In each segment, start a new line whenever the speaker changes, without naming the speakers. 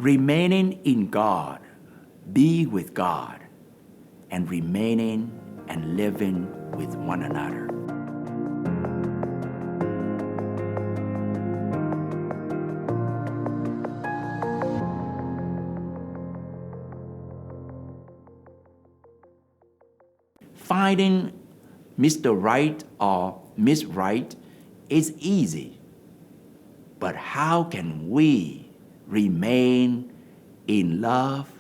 remaining in God, be with God, and remaining and living with one another. Finding Mr. Right or Miss Right is easy, but how can we remain in love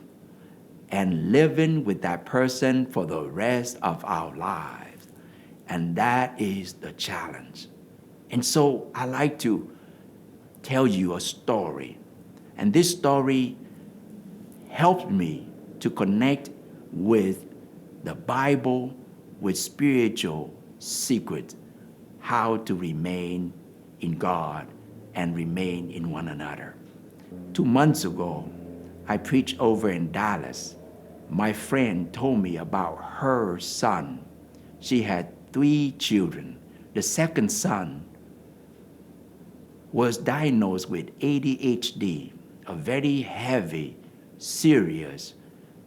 and living with that person for the rest of our lives? And that is the challenge. And so I like to tell you a story. And this story helped me to connect with the Bible, with spiritual secrets, how to remain in God and remain in one another. 2 months ago, I preached over in Dallas. My friend told me about her son. She had 3 children. The second son was diagnosed with ADHD, a very heavy, serious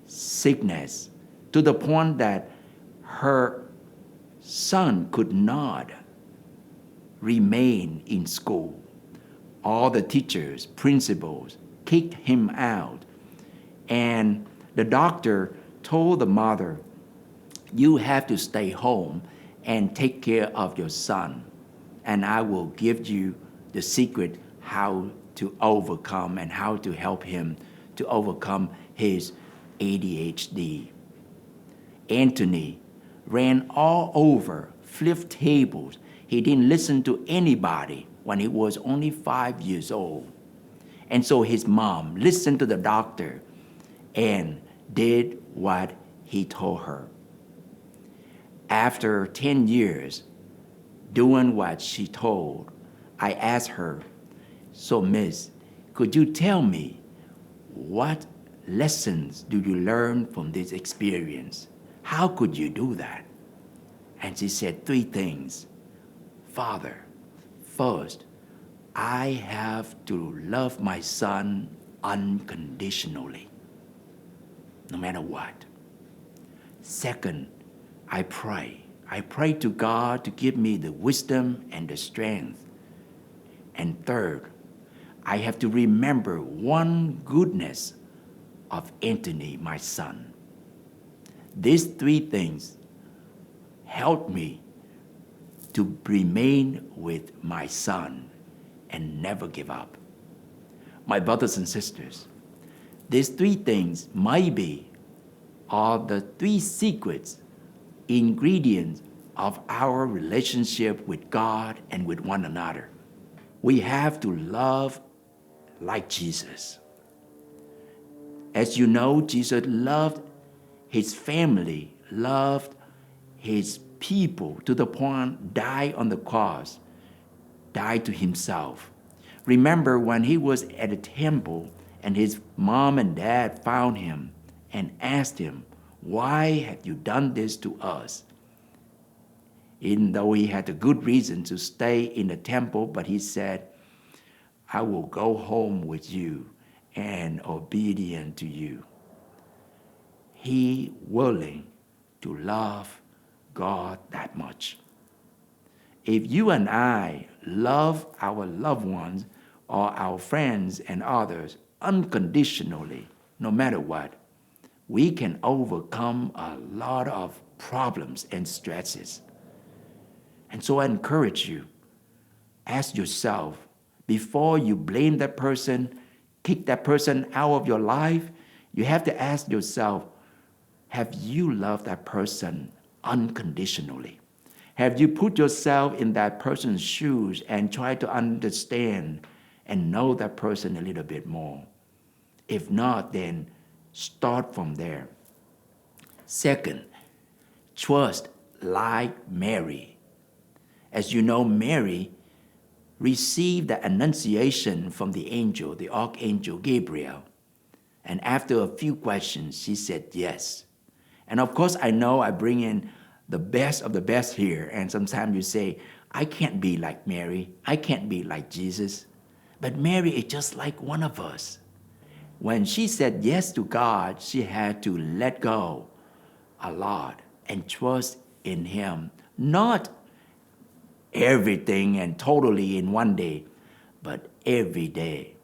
sickness, to the point that her son could not remain in school. All the teachers, principals kicked him out. And the doctor told the mother, you have to stay home and take care of your son. And I will give you the secret how to overcome and how to help him to overcome his ADHD. Anthony ran all over, flipped tables. He didn't listen to anybody when he was only 5 years old. And so his mom listened to the doctor and did what he told her. After 10 years doing what she told, I asked her, so miss, could you tell me what lessons do you learn from this experience? How could you do that? And she said 3 things. Father, first, I have to love my son unconditionally, no matter what. Second, I pray. I pray to God to give me the wisdom and the strength. And third, I have to remember one goodness of Anthony, my son. These 3 things helped me to remain with my son and never give up. My brothers and sisters, these 3 things maybe are the 3 secrets, ingredients of our relationship with God and with one another. We have to love like Jesus. As you know, Jesus loved his family, loved his people to the point died on the cross, died to himself. Remember when he was at the temple and his mom and dad found him and asked him, why have you done this to us? Even though he had a good reason to stay in the temple, but he said, I will go home with you and obedient to you. He willing to love God that much. If you and I love our loved ones or our friends and others unconditionally, no matter what, we can overcome a lot of problems and stresses. And so I encourage you, ask yourself, before you blame that person, kick that person out of your life, you have to ask yourself, have you loved that person unconditionally? Have you put yourself in that person's shoes and tried to understand and know that person a little bit more? If not, then start from there. Second, trust like Mary. As you know, Mary received the annunciation from the angel, the archangel Gabriel. And after a few questions, she said yes. And of course, I know I bring in the best of the best here. And sometimes you say, I can't be like Mary. I can't be like Jesus. But Mary is just like one of us. when she said yes to God, she had to let go a lot and trust in Him. Not everything and totally in one day, but every day.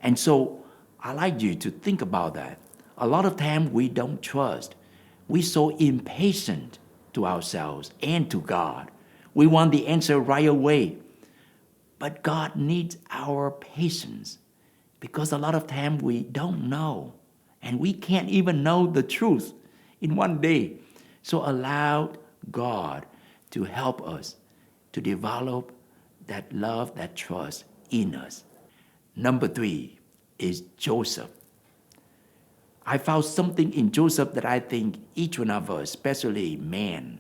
And so I like you to think about that. A lot of time we don't trust. We're so impatient to ourselves and to God. We want the answer right away. But God needs our patience because a lot of time we don't know and we can't even know the truth in one day. So allow God to help us to develop that love, that trust in us. Number 3 is Joseph. I found something in Joseph that I think each one of us, especially men,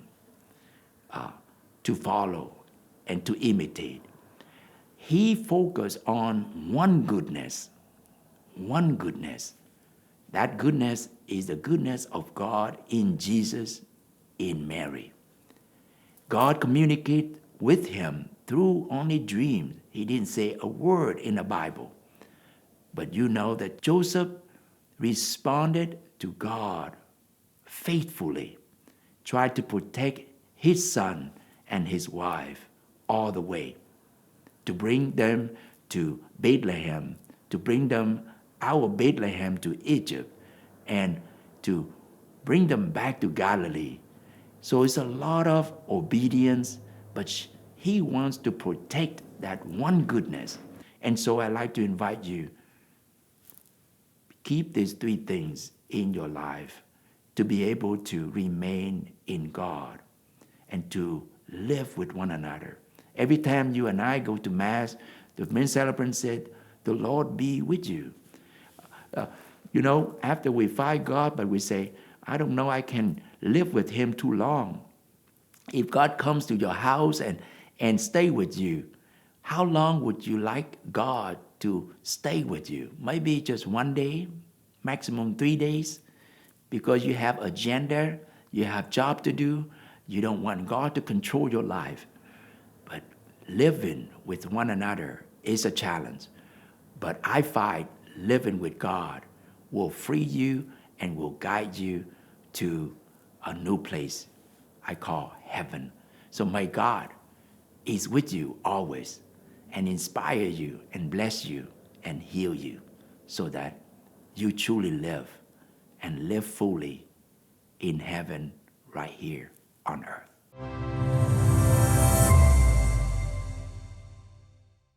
to follow and to imitate. He focused on one goodness. One goodness. That goodness is the goodness of God in Jesus, in Mary. God communicated with him through only dreams. He didn't say a word in the Bible. But you know that Joseph responded to God faithfully, tried to protect his son and his wife all the way, to bring them to Bethlehem, to bring them out of Bethlehem to Egypt, and to bring them back to Galilee. So it's a lot of obedience, but he wants to protect that one goodness. And so I'd like to invite you, keep these 3 things in your life to be able to remain in God and to live with one another. Every time you and I go to Mass, the main celebrant said, "The Lord be with you." After we fight God, but we say, "I don't know I can live with him too long." If God comes to your house and stay with you, how long would you like God to stay with you? Maybe just 1 day, maximum 3 days, because you have agenda, you have job to do, you don't want God to control your life. But living with one another is a challenge. But I find living with God will free you and will guide you to a new place I call heaven. So may God is with you always and inspire you and bless you and heal you so that you truly live and live fully in heaven right here on earth.